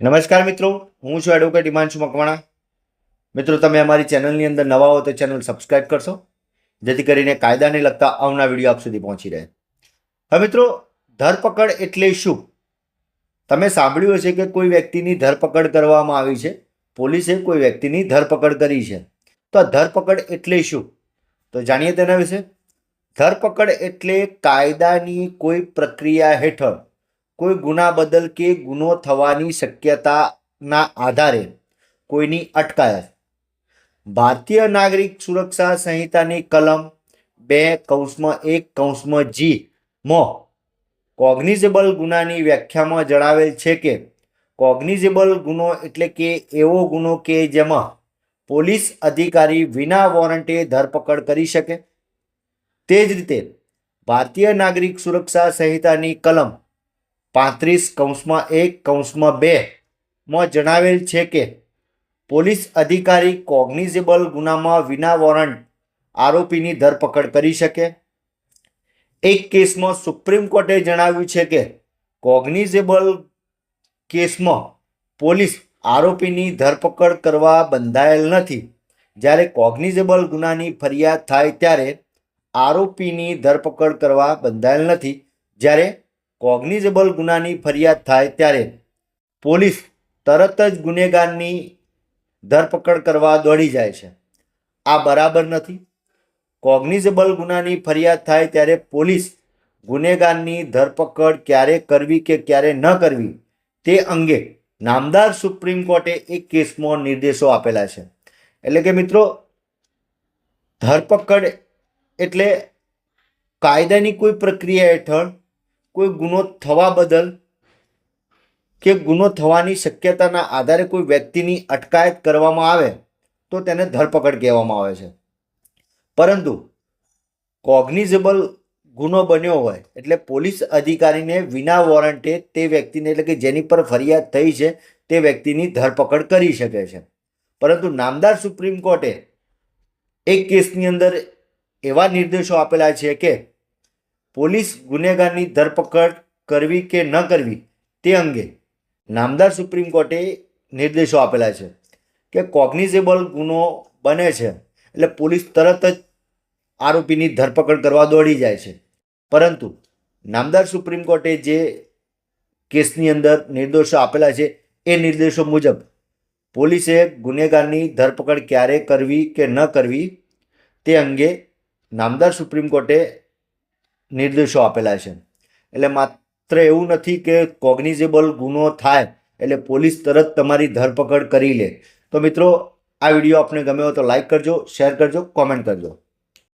નમસ્કાર મિત્રો, હું છું એડવોકેટ હિમાંશુ મકવાણા. મિત્રો, તમે અમારી ચેનલની અંદર નવા હો તો ચેનલ સબસ્ક્રાઇબ કરશો, જેથી કરીને કાયદાને લગતા આવનારા વિડીયો આપ સુધી પહોંચી રહે. હવે મિત્રો, ધરપકડ એટલે શું? તમે સાંભળ્યું હશે કે કોઈ વ્યક્તિની ધરપકડ કરવામાં આવી છે, પોલીસે કોઈ વ્યક્તિની ધરપકડ કરી છે. તો આ ધરપકડ એટલે શું? તો જાણીએ તેના વિશે. ધરપકડ એટલે કાયદાની કોઈ પ્રક્રિયા હેઠળ કોઈ ગુના બદલ કે ગુનો થવાની શક્યતાના આધારે કોઈની અટકાયત. ભારતીય નાગરિક સુરક્ષા સંહિતાની કલમ 2(1)(g) માં કોગ્નિઝેબલ ગુનાની વ્યાખ્યામાં જણાવેલ છે કે કોગ્નિઝેબલ ગુનો એટલે કે એવો ગુનો કે જેમાં પોલીસ અધિકારી વિના વોરંટે ધરપકડ કરી શકે. તે જ રીતે ભારતીય નાગરિક સુરક્ષા સંહિતાની કલમ 35(1)(2) માં જણાવેલ છે કે પોલીસ અધિકારી કોગ્નિઝેબલ ગુનામાં વિના વોરંટ આરોપીની ધરપકડ કરી શકે. એક કેસમાં સુપ્રીમ કોર્ટે જણાવ્યું છે કે કોગ્નિઝેબલ કેસમાં પોલીસ આરોપીની ધરપકડ કરવા બંધાયેલ નથી. જ્યારે કોગ્નિઝેબલ ગુનાની ફરિયાદ થાય ત્યારે આરોપીની ધરપકડ કરવા બંધાયેલ નથી. જ્યારે કોગ્નિઝેબલ ગુનાની ફરિયાદ થાય ત્યારે પોલીસ તરત જ ગુનેગારની ધરપકડ કરવા દોડી જાય છે. આ બરાબર નથી. કોગ્નિઝેબલ ગુનાની ફરિયાદ થાય ત્યારે પોલીસ ગુનેગારની ધરપકડ ક્યારે કરવી કે ક્યારે ન કરવી તે અંગે નામદાર સુપ્રીમ કોર્ટે એક કેસમાં નિર્દેશો આપેલા છે. એટલે કે મિત્રો, ધરપકડ એટલે કાયદાની કોઈ પ્રક્રિયા હેઠળ કોઈ ગુનો થવા બદલ કે ગુનો થવાની શક્યતાના આધારે કોઈ વ્યક્તિની અટકાયત કરવામાં આવે તો તેને ધરપકડ કહેવામાં આવે છે. પરંતુ કોગ્નિઝેબલ ગુનો બન્યો હોય એટલે પોલીસ અધિકારીને વિના વોરંટે તે વ્યક્તિને, એટલે કે જેની પર ફરિયાદ થઈ છે તે વ્યક્તિની ધરપકડ કરી શકે છે. પરંતુ નામદાર સુપ્રીમ કોર્ટે એક કેસની અંદર એવા નિર્દેશો આપેલા છે કે પોલીસ ગુનેગારની ધરપકડ કરવી કે ન કરવી તે અંગે નામદાર સુપ્રીમ કોર્ટે નિર્દેશો આપેલા છે કે કોગ્નિઝેબલ ગુનો બને છે એટલે પોલીસ તરત જ આરોપીની ધરપકડ કરવા દોડી જાય છે. પરંતુ નામદાર સુપ્રીમ કોર્ટે જે કેસની અંદર નિર્દેશો આપેલા છે એ નિર્દેશો મુજબ પોલીસે ગુનેગારની ધરપકડ ક્યારે કરવી કે ન કરવી તે અંગે નામદાર સુપ્રીમ કોર્ટે નિર્દેશો આપેલા છે. એટલે માત્ર એવું નથી કે કોગ્નિઝેબલ ગુનો થાય એટલે પોલીસ તરત તમારી ધરપકડ કરી લે. તો મિત્રો, આ વિડીયો આપને ગમ્યો તો લાઈક કરજો, શેર કરજો, કોમેન્ટ કરજો.